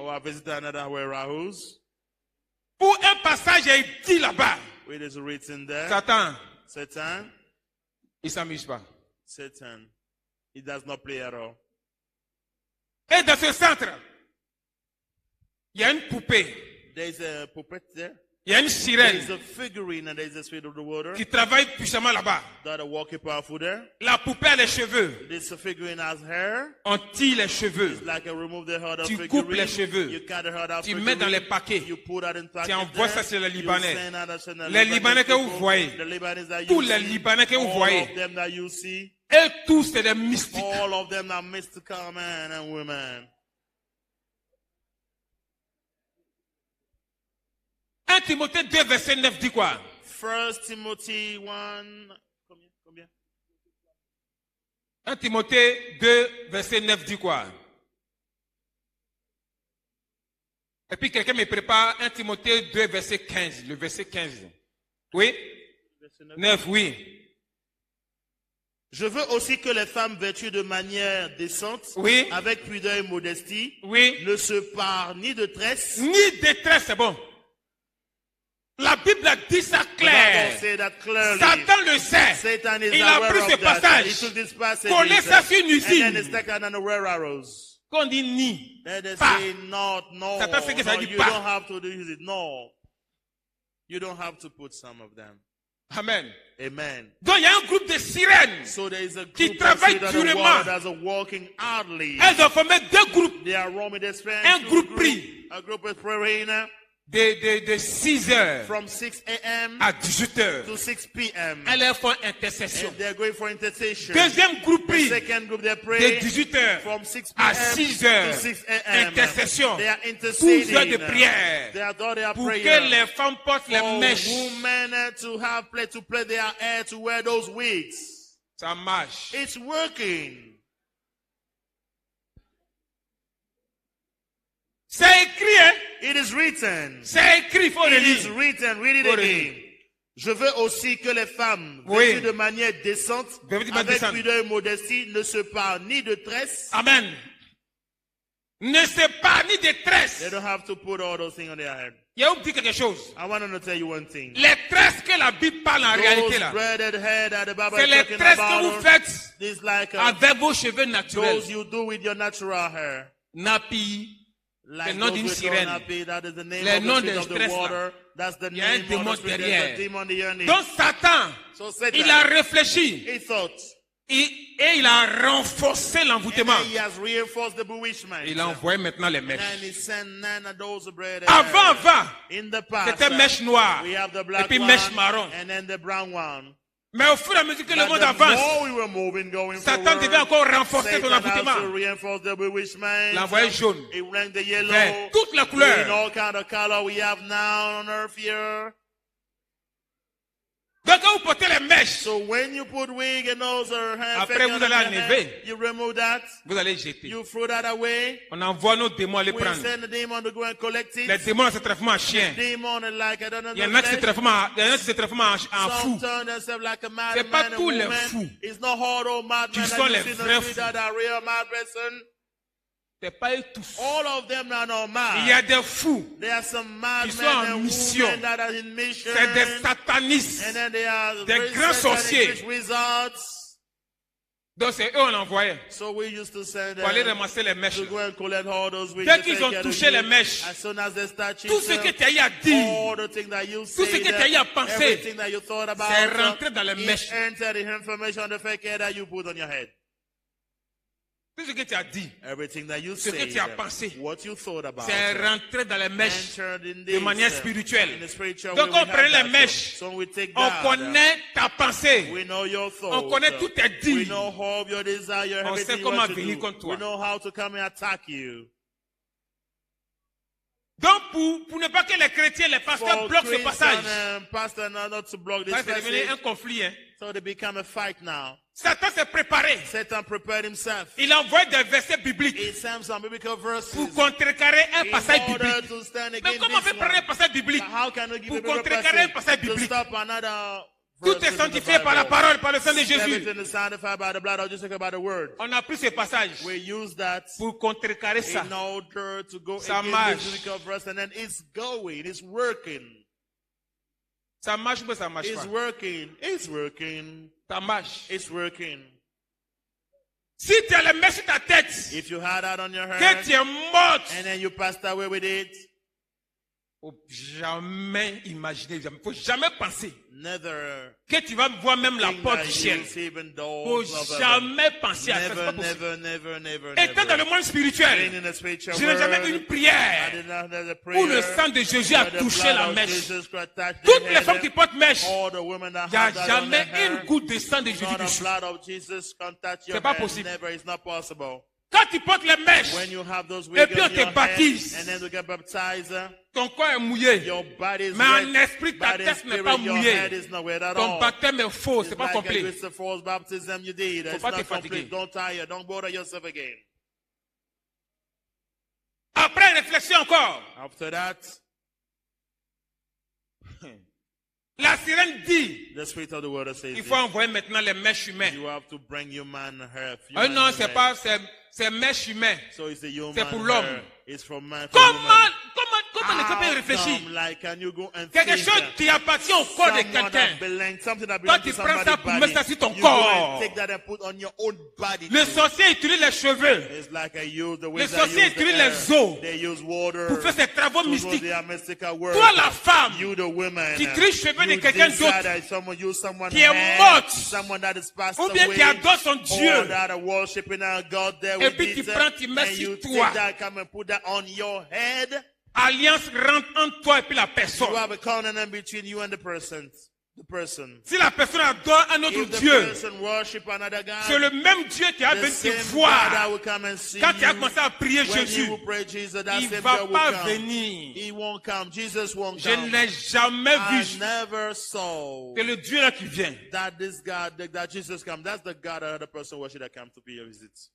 On va visiter another warehouse. Pour un passage est dit là-bas. It is written there. Satan, Satan. il s'amuse pas. Satan. He does not play at all. Et dans ce centre, il y a une poupée, There is a puppet there. il y a une There is sirène a figurine and there is a spirit of the water. qui travaille puissamment là-bas. That are walking powerful there. La poupée a les cheveux. This figurine has hair. On tire les cheveux. It's like a remove the head of Tu figurine. coupes les cheveux. You cut the head out Tu mets dans les paquets. You put that in packet Tu envoies there. ça sur les You Libanais. send that to the Les Libanais que vous people, voyez. the Libanese that you Tous les see, Libanais que vous all voyez. of them that you see, Et tous, c'est des mystiques. all of them are mystical men and women. 1 Timothée 2, verset 9 dit quoi? 1 Timothy 1. Combien? 1 Timothée 2, verset 9 dit quoi? Et puis quelqu'un me prépare 1 Timothée 2, verset 15. Le verset 15. Oui? 9, oui. Je veux aussi que les femmes vêtues de manière décente, Oui. avec pudeur et modestie, Oui. ne se parent ni de tresse. Ni détresse, c'est bon. La Bible a dit ça The Bible clair. say that clearly. Satan le sait. Satan is Il a aware pris of ce that. passage. He took this passage. Collé ça sur une And then usine. it's taken on the warehouse. Quand on dit ni, Then they pas. say not, no. Satan sait que ça No, dit you pas. don't have to use it. No. You don't have to put some of them. Amen. Amen. Donc il y a un groupe de sirènes. So there is a Qui group travaille of children durement. that are walking hardly. Elles ont formé deux groupes. They are roaming their friends. Un groupe prie. A group is praying De 6 heures from 6 a.m. à 18 heures. to 6 p.m. Elles font intercession. And they're going for intercession. Deuxième groupe The prie second group they de pray 18 heures from 6 à p.m. 6 to heures. 6 a.m. Intercession. They are 12 heures de interceding. prière. They are doing their Pour prayer. que les femmes portent les For mèches. women to play their hair, to wear those wigs. Ça marche. It's working. C'est écrit, hein? It is written. C'est écrit, il faut le It is lire. written. Read it Faut le again. Je veux aussi que les femmes, Oui. vêtues de manière décente, Vêtues de manière avec décente. pudeur et modestie, ne se parlent ni de tresse. Amen. Ne se pas ni de They tresses. don't have to put all those things on their head. Il y a où dit quelque chose. I want to tell you one thing. Les tresses que la Bible parle en réalité Those là, braided hair that the Bible c'est is les talking tresses que vous about, faites it's like avec vos cheveux naturels. those you do with your natural hair. Nappy, Like le nom those d'une with sirène. your nappy, that is the name Le of nom the spirit d'un of the stress, là. water. That's the Il y a un name démon of the spirit. There's derrière. a demon underneath. Donc Satan, So Satan, il a réfléchi he thought, et il a renforcé and l'envoûtement. then he has reinforced the bewitchment. Il a envoyé maintenant les And mèches. he sent none of those braided Avant, hair. In the past, c'était mèche noire we have the et black puis one mèche marron. and then the brown one. Mais au fur et à mesure que le But monde the avance, more we were moving, going Satan forward, devait encore renforcer ton Satan has to envoûtement. reinforce the bewitchment. Il a envoyé jaune, He went the yellow, vert, toutes les green, couleurs. all kind of color we have now on earth here. Donc quand vous portez les mèches, So when you put wig and those or hair, Après, fake vous on allez your enlever. hair, you remove that, vous allez jeter. you throw that away. On envoie nos démons aller We prendre. send the demon to go and collect it. Les démons se transforment en chiens. Demon is like I don't know. Il y en a qui se transforment en fous. Some turn themselves like a mad C'est pas man and tous les woman. fous It's not all those mad qui men sont that les you see in the vrais street fous. that are real mad person. C'est pas eux tous. All of them are not mad. Il y a des fous. There are some mad Qui sont men en and mission. women that are in mission. C'est des satanistes. And then they are Des very grands satanic sorciers. witch wizards. Donc c'est eux on envoyait So we used to send pour aller them ramasser les mèches. to go and collect all those witches. Dès to qu'ils take ont care of touché you. les mèches, As soon as they start tout ce que cheating, tu as eu à dire, all the things that you tout ce said, que tu as eu à penser, everything that you thought about, c'est rentré dans les it mèches. entered the information, the fake hair that you put on your head. Tout ce que tu as dit, Everything that you Ce que said, tu as pensé, what you thought about, c'est rentré dans les mèches entered in de this, manière in spirituelle. the spiritual Donc way on we prend have les that. mèches, So we take on that. connaît ta pensée, We know your thoughts. on connaît tous tes We dires. know all of your desire, On sait everything you comment want to venir do. contre toi. We know how to come and attack you. Donc pour ne pas que les chrétiens, les pasteurs For bloquent ce Christian passage, and pastor now not to block this ça c'est devenu un passage, conflit. Hein. so they become a fight now. Satan s'est préparé. Satan prepared himself. Il a envoyé des versets bibliques He sent some biblical verses pour contrecarrer un passage in order biblique. to stand Mais against comment on this fait prendre un one. passage biblique How can we give pour a biblical contrecarrer un passage passage to biblique? stop another Tout est sanctifié par la parole, par le sang de Jésus. Everything is sanctified by the blood of Jesus, by the word. On a pris ce passage We use that pour contrecarrer ça. in order to go Ça against marche. this physical verse, and then it's going, it's working. Ça marche ou ça marche It's pas? working. It's working. Ça marche. It's working. Si tu as le mèche sur ta tête, If you had that on your que head tu es morte, and then you passed away with it, faut jamais imaginer, faut jamais penser never que tu vas voir même la think porte that du you ciel. will see even Faut doors of heaven. jamais penser à ça. C'est Never, pas possible. never. Étant dans le monde Being spirituel, in the spiritual je n'ai jamais vu une world, I prière did not have the où le prayer sang de Jésus a where the touché blood la of mèche. Jesus Christ touched Toutes the les femmes qui head. portent mèche, All the women that il n'y a have that on jamais their une hair, goutte de sang de Jésus not the dessus. blood of Jesus contact your C'est pas head. possible. Never, it's not possible. Quand tu portes les mèches, When you have those et wigs puis on on te your head, baptise, and then you get baptized, ton corps est mouillé. your body is Mais en wet, esprit, ta but in tête n'est spirit, pas your mouillée. head is not wet at Ton all. baptême est faux, It's c'est pas like complet. it's the false baptism you did. It's pas te not fatiguer. complete. Don't tire. Don't bother yourself again. Après réflexion encore, After that, la sirène dit, the spirit of the word says il faut envoyer maintenant les mèches humaines. you have to bring human hair. Ah non, human c'est hair. pas, c'est mèches humaines. So it's the human c'est pour hair. l'homme. It's for man. For Comment, woman. comment ne peut pas y réfléchir? Come, like, can you go and Quelque think chose that qui appartient au corps de someone quelqu'un. that belongs, something that Toi, belongs tu to prends ça somebody's pour body, mettre ça sur ton you go corps. and take that and put on your own body. Le too. sorcier utilise les cheveux It's like I use the Les way they sorciers use the utilisent air. les eaux They use water pour faire ses travaux to do mystiques. their mystical work. Toi, la femme, You the women, qui trie cheveux de you quelqu'un decide d'autre, that someone use someone qui est hair, morte, someone that is passed ou bien away, qui adore son or Dieu. that are worshiping our God there Et with puis tu it, prends, tu mets and sur you toi. take that, come and put that on your head. Alliance rentre entre toi et puis la You personne. have a covenant between you and the person. The person. Si la personne adore un autre If the Dieu, person worship another God, c'est le même Dieu qui a the venu te same God that voir. will come and see Quand tu as you. commencé à prier When Jésus, you will pray Jesus, that il same ne va God will pas come. venir. He won't come. Jesus won't Je come. n'ai jamais I vu never saw que le Dieu là qui vient, that this God, that Jesus come. That's the God that the person worship that come to be a visit.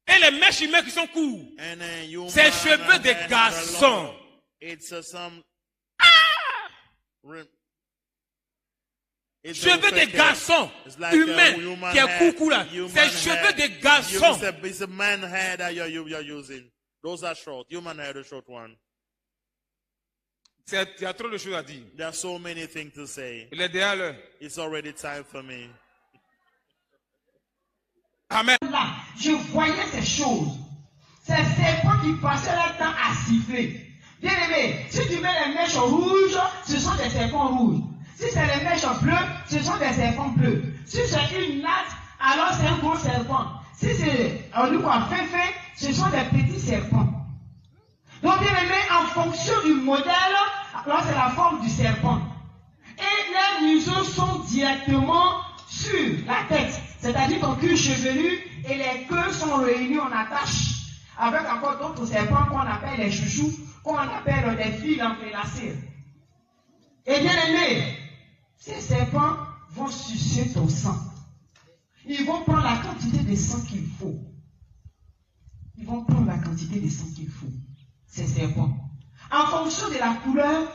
et les mèches humaines qui sont courts, And then you c'est cheveux de garçon. It's some rim. It's Cheveux de fake hair. garçon, It's like humain, a human qui est hair, coucou là. human C'est hair. cheveux de You- garçon. It's a man hair that you're using. Those are short. Human hair, the short one. Il y a trop de choses à dire. There are so many things to say. Il est déjà l'heure. It's already time for me. Amen. Là, je voyais ces choses. Ces serpents qui passaient leur temps à siffler. Bien aimé, si tu mets les mèches rouges, ce sont des serpents rouges. Si c'est les mèches bleues, ce sont des serpents bleus. Si c'est une natte, alors c'est un gros serpent. Si c'est un fin, ce sont des petits serpents. Donc, bien aimé, en fonction du modèle, alors c'est la forme du serpent. Et les museaux sont directement sur la tête, c'est-à-dire ton cuir chevelu et les queues sont réunies en attache, avec encore d'autres serpents qu'on appelle les chouchous, qu'on appelle des fils entrelacés. Et bien aimé, ces serpents vont sucer ton sang. Ils vont prendre la quantité de sang qu'il faut. Ils vont prendre la quantité de sang qu'il faut. Ces serpents. En fonction de la couleur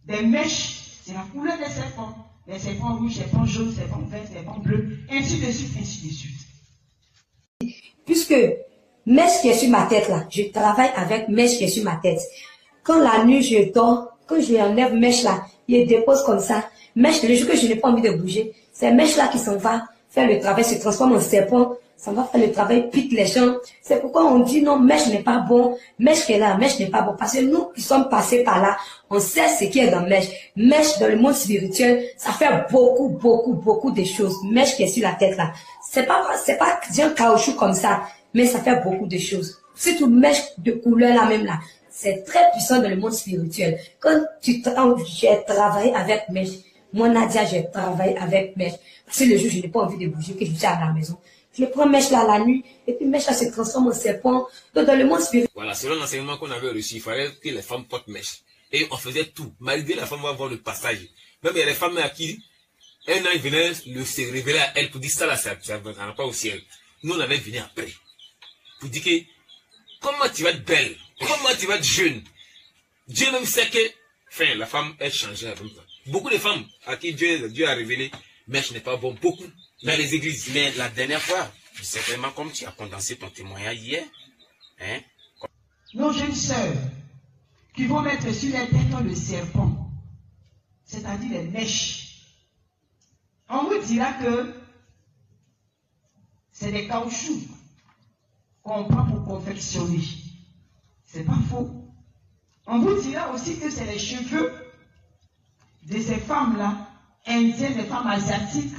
des mèches, c'est la couleur des serpents. Les serpents rouges, serpents jaunes, serpents verts, serpents bleus, ainsi de suite, ainsi de suite. Puisque mèche qui est sur ma tête là, je travaille avec mèche qui est sur ma tête. Quand la nuit je dors, quand je enlève mèche là, il dépose comme ça. Mèche, le jour que je n'ai pas envie de bouger, c'est mèche là qui s'en va faire le travail, se transforme en serpent, ça va faire le travail, pique les gens. C'est pourquoi on dit non, mèche n'est pas bon, mèche qui est là, mèche n'est pas bon. Parce que nous qui sommes passés par là, on sait ce qui est dans mèche. Mèche dans le monde spirituel, ça fait beaucoup de choses. Mèche qui est sur la tête là. C'est pas un caoutchouc comme ça, mais ça fait beaucoup de choses. Surtout mèche de couleur là même là. C'est très puissant dans le monde spirituel. Quand j'ai travaillé avec mèche, moi Nadia, j'ai travaillé avec mèche. Parce que le jour, je n'ai pas envie de bouger, que je suis à la maison. Je prends mèche là la nuit, et puis mèche là se transforme en serpent. Donc dans le monde spirituel. Voilà, selon l'enseignement qu'on avait reçu, il fallait que les femmes portent mèche. Et on faisait tout. Malgré la femme va voir le passage. Même il y a des femmes à qui un ange venait se révéler à elle pour dire ça là, ça ne va pas au ciel. Nous on avait venu après. Pour dire que comment tu vas être belle, comment tu vas être jeune. Dieu même sait que, enfin, la femme est changée avec toi. Beaucoup de femmes à qui Dieu a révélé, mèche n'est pas bon, beaucoup dans les églises. Mais la dernière fois, certainement comme tu as condensé ton témoignage hier, hein? Nos jeunes sœurs qui vont mettre sur les têtes le serpent, c'est-à-dire les mèches. On vous dira que c'est des caoutchoucs qu'on prend pour confectionner. C'est pas faux. On vous dira aussi que c'est les cheveux de ces femmes-là, indiennes, des femmes asiatiques,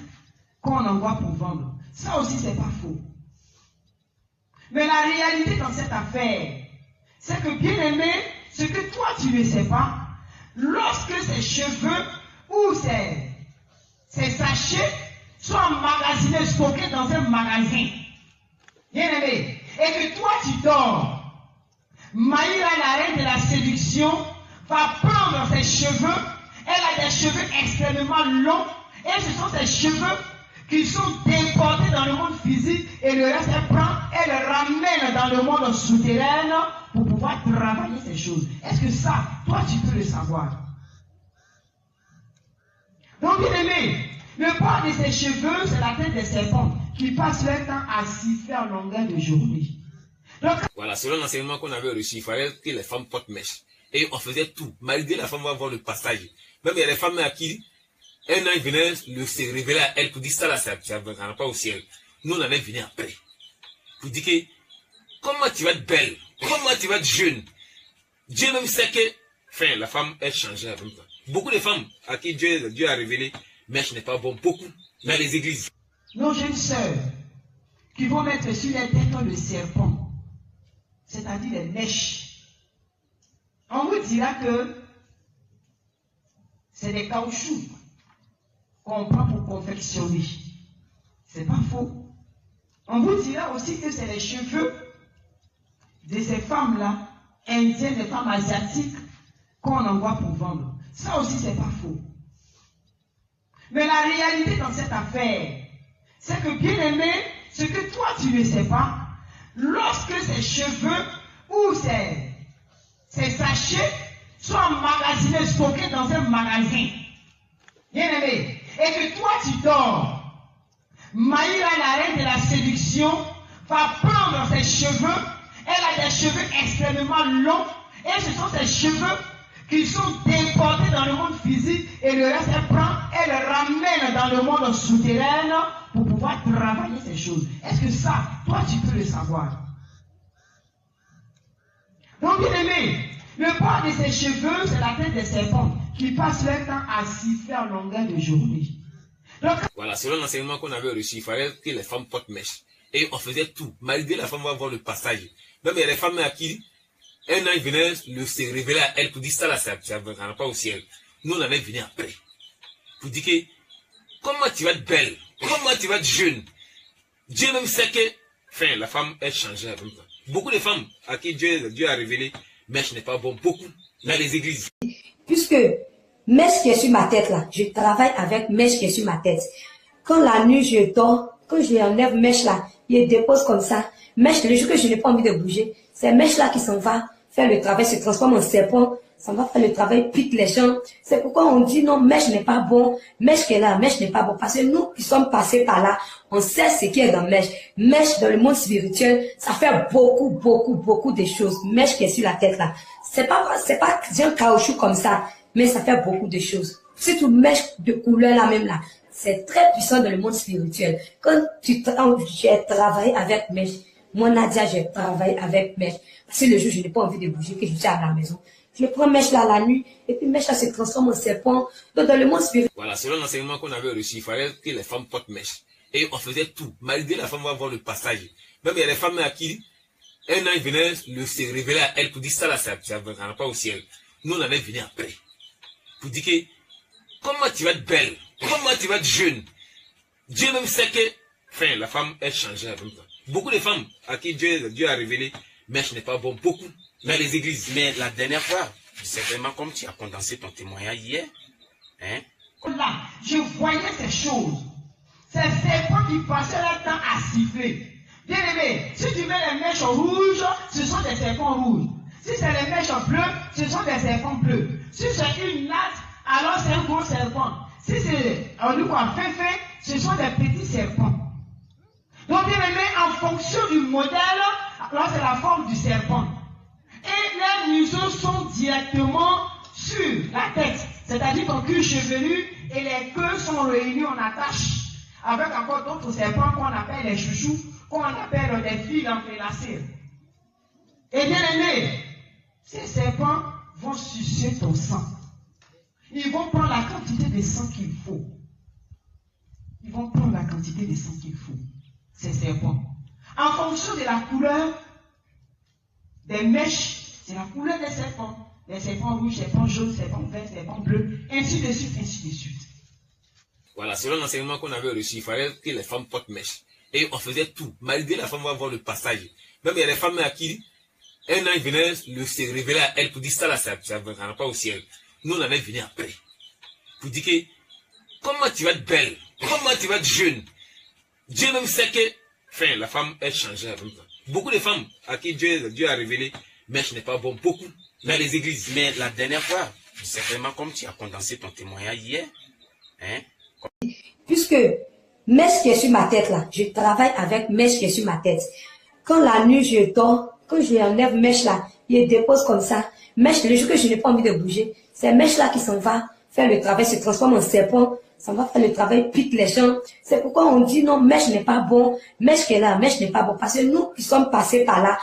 qu'on envoie pour vendre. Ça aussi, c'est pas faux. Mais la réalité dans cette affaire, c'est que, bien aimé, ce que toi tu ne sais pas, lorsque ces cheveux ou ces sachets sont emmagasinés, stockés dans un magasin, bien aimé, et que toi tu dors, Maïra, la reine de la séduction, va prendre ses cheveux. Elle a des cheveux extrêmement longs, et ce sont ses cheveux qui sont déportés dans le monde physique, et le reste elle prend, elle ramène dans le monde souterrain pour pouvoir travailler ces choses. Est-ce que ça, toi tu peux le savoir? Donc bien aimé, le poids de ses cheveux, c'est la tête des serpents qui passent leur temps à siffler en longueur de journée. Donc, voilà, selon l'enseignement qu'on avait reçu, il fallait que les femmes portent mèche. Et on faisait tout. Malgré la femme va voir le passage. Même il y a des femmes à qui un ange venait se révéler à elle pour dire ça là, ça ne va pas au ciel. Nous on allait venir après. Pour dire que comment tu vas être belle, comment tu vas être jeune. Dieu même sait que, enfin, la femme est changée avec toi. Beaucoup de femmes à qui Dieu a révélé, mèche n'est pas bon, beaucoup dans les églises. Nos jeunes sœurs qui vont mettre sur les têtes le serpent, c'est-à-dire les mèches, on vous dira que c'est des caoutchoucs qu'on prend pour confectionner. C'est pas faux. On vous dira aussi que c'est les cheveux de ces femmes-là, indiennes, des femmes asiatiques, qu'on envoie pour vendre. Ça aussi, c'est pas faux. Mais la réalité dans cette affaire, c'est que, bien aimé, ce que toi tu ne sais pas, lorsque ces cheveux ou ces sachets sont emmagasinés, stockés dans un magasin, bien aimé, et que toi tu dors, Maïra, la reine de la séduction, va prendre ses cheveux. Elle a des cheveux extrêmement longs, et ce sont ses cheveux qui sont déportés dans le monde physique, et le reste elle prend, elle ramène dans le monde souterrain pour pouvoir travailler ces choses. Est-ce que ça, toi tu peux le savoir? Donc bien aimé, le poids de ses cheveux, c'est la tête des serpents qui passent leur temps à siffler en longueur de journée. Donc, voilà, selon l'enseignement qu'on avait reçu, il fallait que les femmes portent mèche. Et on faisait tout. Malgré la femme va voir le passage. Même il y a des femmes à qui un ange venait se révéler à elle pour dire ça là, ça ne va pas au ciel. Nous on allait venir après. Pour dire que comment tu vas être belle, comment tu vas être jeune. Dieu même sait que, enfin, la femme est changée avec toi. Beaucoup de femmes à qui Dieu a révélé, mèche n'est pas bon, beaucoup dans les églises. Puisque mèche qui est sur ma tête là, je travaille avec mèche qui est sur ma tête. Quand la nuit je dors, quand je enlève mèche là, il dépose comme ça. Mèche, le jour que je n'ai pas envie de bouger, c'est mèche là qui s'en va faire le travail, se transforme en serpent, ça va faire le travail, pique les gens. C'est pourquoi on dit non, mèche n'est pas bon, mèche qui est là, mèche n'est pas bon. Parce que nous qui sommes passés par là, on sait ce qui est dans mèche. Mèche dans le monde spirituel, ça fait beaucoup de choses. Mèche qui est sur la tête là. C'est pas un caoutchouc comme ça, mais ça fait beaucoup de choses. Surtout mèche de couleur là même là. C'est très puissant dans le monde spirituel. Quand j'ai travaillé avec mèche, moi Nadia, j'ai travaillé avec mèche. Parce que le jour je n'ai pas envie de bouger, que je suis à la maison. Je prends mèche là la nuit, et puis mèche là se transforme en serpent. Donc dans le monde spirituel. Voilà, selon l'enseignement qu'on avait reçu, il fallait que les femmes portent mèche. Et on faisait tout. Malgré la femme va voir le passage. Même il y a des femmes à qui un ange venait se révéler à elle pour dire ça là, ça ne va pas au ciel. Nous on allait venir après. Pour dire que comment tu vas être belle, comment tu vas être jeune. Dieu même sait que, enfin, la femme est changée avec toi. Beaucoup de femmes à qui Dieu a révélé, mèche n'est pas bon, beaucoup dans les églises. Mais la dernière fois, certainement comme tu as condensé ton témoignage hier, hein? Là, je voyais ces choses. Ces serpents qui passaient leur temps à siffler. Bien aimé, si tu mets les mèches rouges, ce sont des serpents rouges. Si c'est les mèches bleues, ce sont des serpents bleus. Si c'est une natte alors c'est un gros serpent. Si c'est, on dit quoi, féfé, ce sont des petits serpents. Donc, bien aimé, en fonction du modèle, alors c'est la forme du serpent. Et les museaux sont directement sur la tête, c'est-à-dire ton cuir chevelu et les queues sont réunies en attache, avec encore d'autres serpents qu'on appelle les chouchous, qu'on appelle des fils entrelacés. Et bien aimé, ces serpents vont sucer ton sang. Ils vont prendre la quantité de sang qu'il faut. Ils vont prendre la quantité de sang qu'il faut. Ces serpents. En fonction de la couleur des mèches, c'est la couleur des serpents. Les serpents rouges, serpents jaunes, serpents verts, serpents bleus, ainsi de suite, ainsi de suite. Voilà, selon l'enseignement qu'on avait reçu, il fallait que les femmes portent mèche. Et on faisait tout. Malgré la femme va voir le passage. Même il y a des femmes à qui un ange venait se révéler à elle pour dire ça là, ça ne va pas au ciel. Nous, on en est venu après. Pour dire que, comment tu vas être belle? Comment tu vas être jeune? Dieu même sait que, enfin, la femme est changée avec toi. Beaucoup de femmes à qui Dieu a révélé, mèche n'est pas bon. Beaucoup dans les églises. Mais la dernière fois, certainement comme tu as condensé ton témoignage hier, hein? Puisque mèche qui est sur ma tête là, je travaille avec mèche qui est sur ma tête. Quand la nuit je dors, quand je enlève mèche là, il dépose comme ça. Mèche, le jour que je n'ai pas envie de bouger, c'est mèche là qui s'en va faire le travail, se transforme en serpent, ça va faire le travail, pique les gens. C'est pourquoi on dit non, mèche n'est pas bon, mèche qui est là, mèche n'est pas bon. Parce que nous qui sommes passés par là,